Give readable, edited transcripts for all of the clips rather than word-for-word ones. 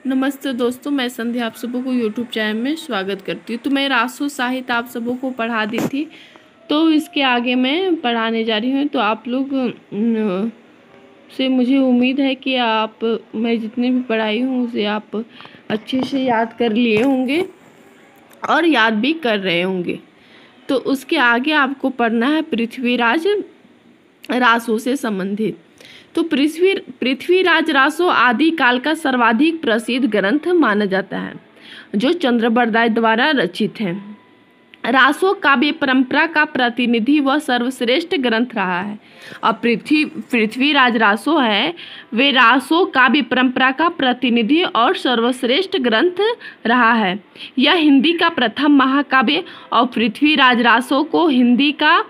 नमस्ते दोस्तों, मैं संध्या आप सबों को यूट्यूब चैनल में स्वागत करती हूँ। तो मैं रासो साहित्य आप सबों को पढ़ा दी थी, तो इसके आगे मैं पढ़ाने जा रही हूँ। तो आप लोग से मुझे उम्मीद है कि आप मैं जितने भी पढ़ाई हूँ उसे आप अच्छे से याद कर लिए होंगे और याद भी कर रहे होंगे। तो उसके आगे आपको पढ़ना है पृथ्वीराज रासो से संबंधित। तो पृथ्वीराज रासो आदि काल का सर्वाधिक प्रसिद्ध ग्रंथ माना जाता है, जो चंद्रबरदाई द्वारा रचित है। रासो काव्य परंपरा का प्रतिनिधि व सर्वश्रेष्ठ ग्रंथ रहा है। अब पृथ्वीराज रासो है, वे रासो काव्य परंपरा का प्रतिनिधि और सर्वश्रेष्ठ ग्रंथ रहा है। यह हिंदी का प्रथम महाकाव्य और पृथ्वीराज रासो को हिंदी का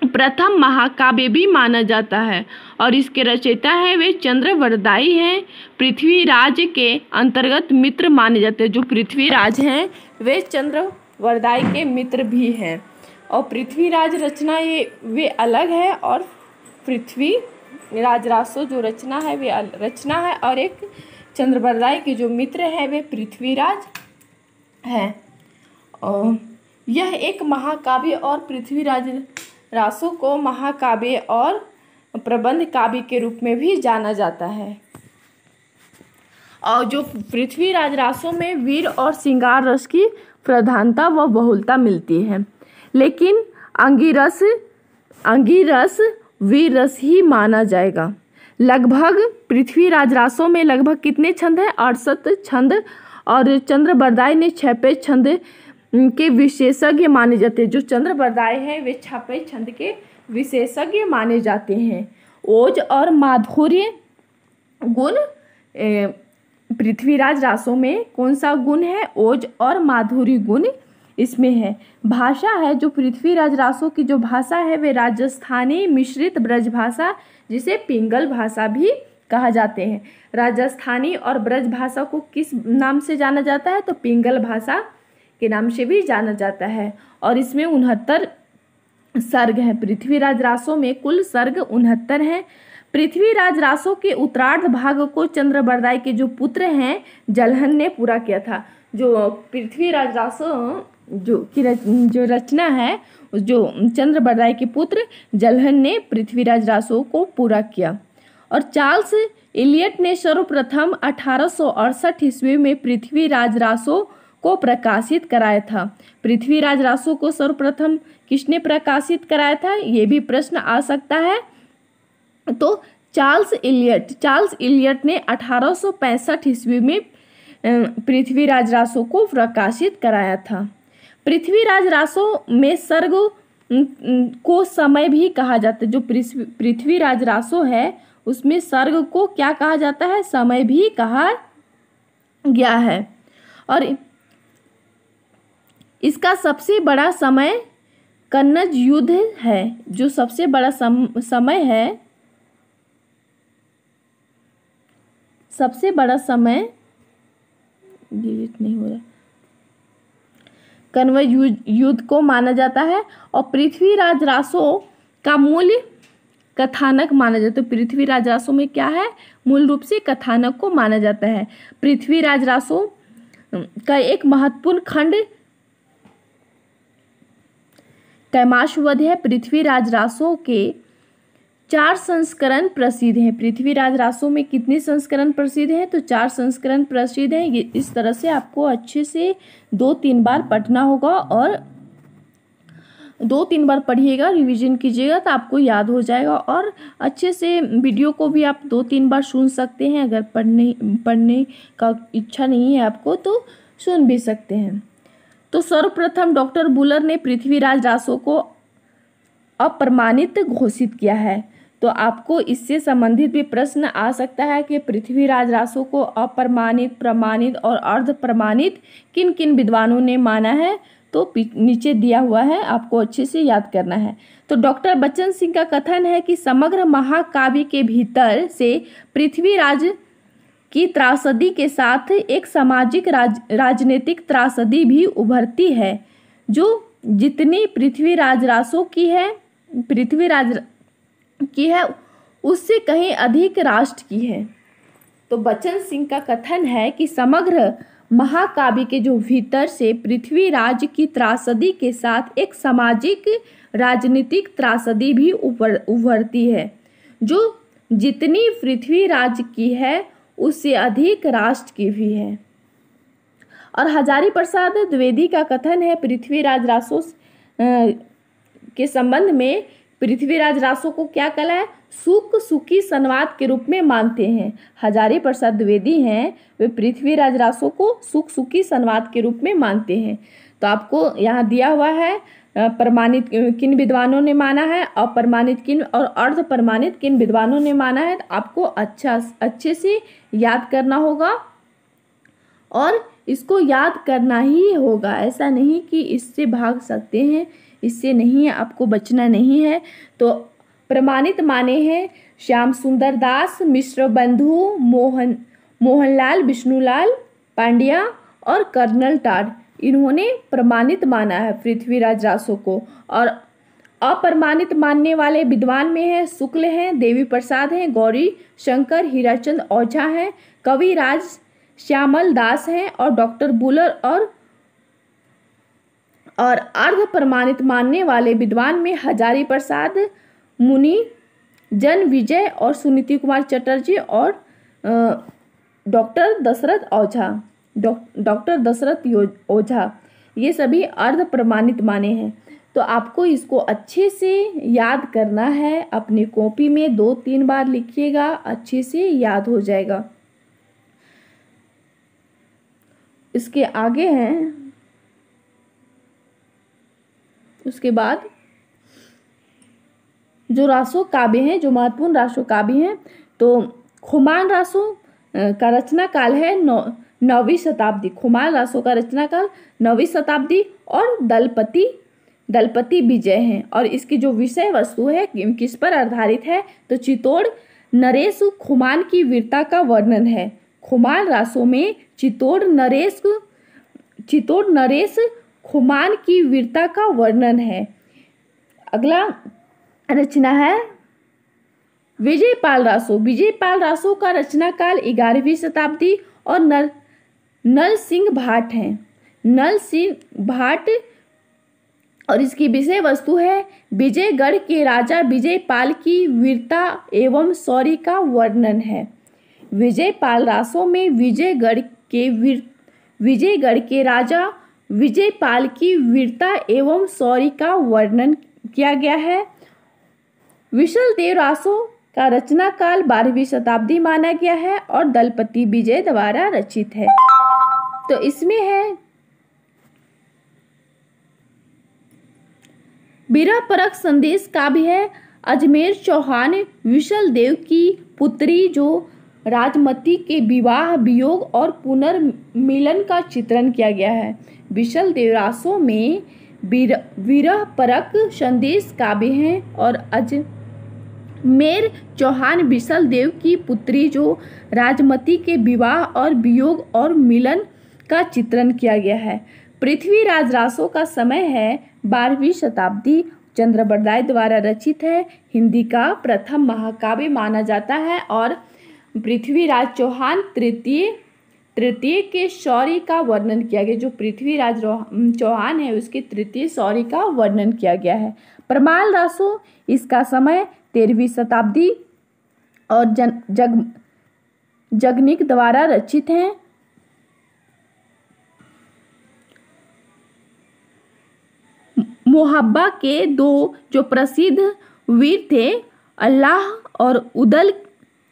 प्रथम महाकाव्य भी माना जाता है और इसके रचयिता है वे चंद्रबरदाई हैं। पृथ्वीराज के अंतर्गत मित्र माने जाते हैं। जो पृथ्वीराज हैं वे चंद्रबरदाई के मित्र भी हैं और पृथ्वीराज रचना वे अलग है और पृथ्वीराज रासो जो रचना है वे रचना है और एक चंद्रबरदाई के जो मित्र हैं वे पृथ्वीराज हैं। और यह एक महाकाव्य और पृथ्वीराज रासो को महाकाव्य और प्रबंध काव्य के रूप में भी जाना जाता है। और जो पृथ्वीराज रासो में वीर और श्रृंगार रस की प्रधानता व बहुलता मिलती है, लेकिन अंगिरस वीर रस ही माना जाएगा। लगभग पृथ्वीराज रासो में लगभग कितने छंद हैं? 68 छंद और चंद्रबरदाई ने 6 छंद के विशेषज्ञ माने जाते हैं। जो चंद्रबरदाई हैं वे 6 छंद के विशेषज्ञ माने जाते हैं। ओज और माधुर्य गुण पृथ्वीराज रासो में कौन सा गुण है? ओज और माधुर्य गुण इसमें है। भाषा है, जो पृथ्वीराज रासो की जो भाषा है वे राजस्थानी मिश्रित ब्रज भाषा, जिसे पिंगल भाषा भी कहा जाते हैं। राजस्थानी और ब्रज भाषा को किस नाम से जाना जाता है? तो पिंगल भाषा के नाम से भी जाना जाता है। और इसमें 69 सर्ग हैं। पृथ्वीराज रासो में कुल सर्ग 69 हैं। पृथ्वीराज रासो के उत्तरार्ध भाग को चंद्रबरदाई के जो पुत्र हैं जलहन ने पूरा किया था। जो पृथ्वीराज रासो जो रचना है, जो चंद्रबरदाई के पुत्र जलहन ने पृथ्वीराज रासो को पूरा किया। और चार्ल्स इलियट ने सर्वप्रथम 1868 ईस्वी में पृथ्वीराज रासो को प्रकाशित कराया था। पृथ्वीराज रासो को सर्वप्रथम किसने प्रकाशित कराया था? ये भी प्रश्न आ सकता है। तो चार्ल्स इलियट ने 1865 ईस्वी में पृथ्वीराज रासो को प्रकाशित कराया था। पृथ्वीराज रासो में सर्ग को समय भी कहा जाता है। जो पृथ्वीराज रासो है उसमें सर्ग को क्या कहा जाता है? समय भी कहा गया है। और इसका सबसे बड़ा समय कन्नज युद्ध है। जो सबसे बड़ा समय है, सबसे बड़ा समय डिलीट नहीं हो रहा, कन्नज युद्ध को माना जाता है। और पृथ्वीराज रासो का मूल कथानक माना जाता है। पृथ्वीराज रासो में क्या है? मूल रूप से कथानक को माना जाता है। पृथ्वीराज रासो का एक महत्वपूर्ण खंड कैमाशवध है। पृथ्वीराज रासो के 4 संस्करण प्रसिद्ध हैं। पृथ्वीराज रासो में कितने संस्करण प्रसिद्ध हैं? तो 4 संस्करण प्रसिद्ध हैं। ये इस तरह से आपको अच्छे से 2-3 बार पढ़ना होगा और 2-3 बार पढ़िएगा, रिवीजन कीजिएगा तो आपको याद हो जाएगा। और अच्छे से वीडियो को भी आप 2-3 बार सुन सकते हैं। अगर पढ़ने का इच्छा नहीं है आपको तो सुन भी सकते हैं। तो सर्वप्रथम डॉक्टर बुलर ने पृथ्वीराज रासो को अप्रमाणित घोषित किया है। तो आपको इससे संबंधित भी प्रश्न आ सकता है कि पृथ्वीराज रासो को अप्रमाणित, प्रमाणित और अर्ध प्रमाणित किन किन विद्वानों ने माना है? तो नीचे दिया हुआ है, आपको अच्छे से याद करना है। तो डॉक्टर बच्चन सिंह का कथन है कि समग्र महाकाव्य के भीतर से पृथ्वीराज की त्रासदी के साथ एक सामाजिक राजनीतिक त्रासदी भी उभरती है, जो जितनी पृथ्वीराज रासो की है उससे कहीं अधिक राष्ट्र की है। तो बचन सिंह का कथन है कि समग्र महाकाव्य के जो भीतर से पृथ्वीराज की त्रासदी के साथ एक सामाजिक राजनीतिक त्रासदी भी उभरती है, जो जितनी पृथ्वीराज की है उससे अधिक राष्ट्र की भी है। और हजारी प्रसाद द्विवेदी का कथन है पृथ्वीराज रासो के संबंध में, पृथ्वीराज रासो को क्या कला है, सुख सुखी संवाद के रूप में मानते हैं। हजारी प्रसाद द्विवेदी हैं, वे पृथ्वीराज रासो को सुख सुखी संवाद के रूप में मानते हैं। तो आपको यहाँ दिया हुआ है प्रमाणित किन विद्वानों ने माना है, अप्रमाणित किन और अर्ध प्रमाणित किन विद्वानों ने माना है। तो आपको अच्छे से याद करना होगा और इसको याद करना ही होगा, ऐसा नहीं कि इससे भाग सकते हैं, इससे नहीं, आपको बचना नहीं है। तो प्रमाणित माने हैं श्याम सुंदर दास, मिश्र बंधु, मोहनलाल विष्णुलाल पांड्या और कर्नल टाड, इन्होंने प्रमाणित माना है पृथ्वीराज रासो को। और अप्रमाणित मानने वाले विद्वान में है शुक्ल हैं, देवी प्रसाद हैं, गौरी शंकर, हीराचंद ओझा हैं, कविराज श्यामल दास हैं और डॉक्टर बुलर। और अर्ध प्रमाणित मानने वाले विद्वान में हजारी प्रसाद, मुनि जन विजय और सुनीति कुमार चटर्जी और डॉक्टर दशरथ ओझा, ये सभी अर्ध प्रमाणित माने हैं। तो आपको इसको अच्छे से याद करना है, अपनी कॉपी में 2-3 बार लिखिएगा, अच्छे से याद हो जाएगा। इसके आगे हैं, उसके बाद जो रासो काव्य हैं, जो महत्वपूर्ण रासो काव्य हैं, तो खुमान रासो का रचना काल है 9वीं शताब्दी। खुमान रासो का रचना काल 9वीं शताब्दी और दलपति विजय हैं। और इसकी जो विषय वस्तु है किस पर आधारित है, तो चित्तौड़ नरेश खुमान की वीरता का वर्णन है। खुमान रासो में चित्तौड़ नरेश खुमान की वीरता का वर्णन है। अगला रचना है विजयपाल रासो। विजयपाल रासो का रचना काल 11वीं शताब्दी और नल सिंह भाट हैं। नल सिंह भाट, और इसकी विषय वस्तु है विजयगढ़ के राजा विजयपाल की वीरता एवं शौर्य का वर्णन है। विजयपाल रासो में विजयगढ़ के राजा विजयपाल की वीरता एवं शौर्य का वर्णन किया गया है। विशल देव रासो का रचना काल 12वीं शताब्दी माना गया है और दलपति विजय द्वारा रचित है। तो इसमें है विरह परक संदेश काव्य है। अजमेर चौहान विशल देव की पुत्री जो राजमती के विवाह, वियोग और पुनर्मिलन का चित्रण किया गया है। विशल देव रासो में विरह परक संदेश काव्य हैं और अजमेर चौहान विशल देव की पुत्री जो राजमती के विवाह और वियोग और मिलन का चित्रण किया गया है। पृथ्वीराज रासो का समय है 12वीं शताब्दी, चंद्रबरदाई द्वारा रचित है। हिंदी का प्रथम महाकाव्य माना जाता है और पृथ्वीराज चौहान तृतीय के शौर्य का वर्णन किया गया। जो पृथ्वीराज चौहान है उसके तृतीय शौर्य का वर्णन किया गया है। परमाल रासो, इसका समय 13वीं शताब्दी और जगनिक द्वारा रचित है। मोहब्बा के 2 जो प्रसिद्ध वीर थे, अल्लाह और उदल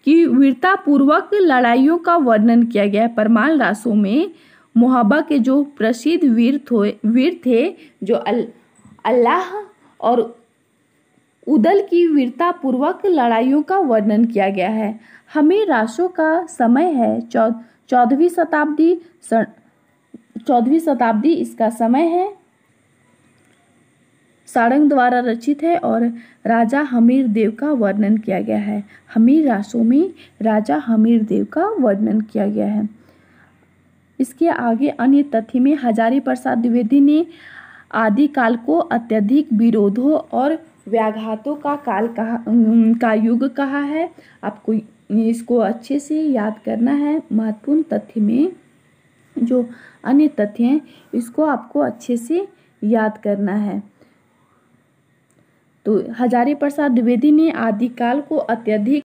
की वीरता पूर्वक लड़ाइयों का वर्णन किया गया है। परमाल रासो में मोहब्बा के जो प्रसिद्ध वीर थे जो अल्लाह और उदल की वीरता पूर्वक लड़ाइयों का वर्णन किया गया है। हमें रासो का समय है 14वीं शताब्दी इसका समय है। सारंग द्वारा रचित है और राजा हमीर देव का वर्णन किया गया है। हमीर रासो में राजा हमीर देव का वर्णन किया गया है। इसके आगे अन्य तथ्य में हजारी प्रसाद द्विवेदी ने आदिकाल को अत्यधिक विरोधों और व्याघातों का काल का युग कहा है। आपको इसको अच्छे से याद करना है। महत्वपूर्ण तथ्य में जो अन्य तथ्य हैं इसको आपको अच्छे से याद करना है। तो हजारी प्रसाद द्विवेदी ने आदिकाल को अत्यधिक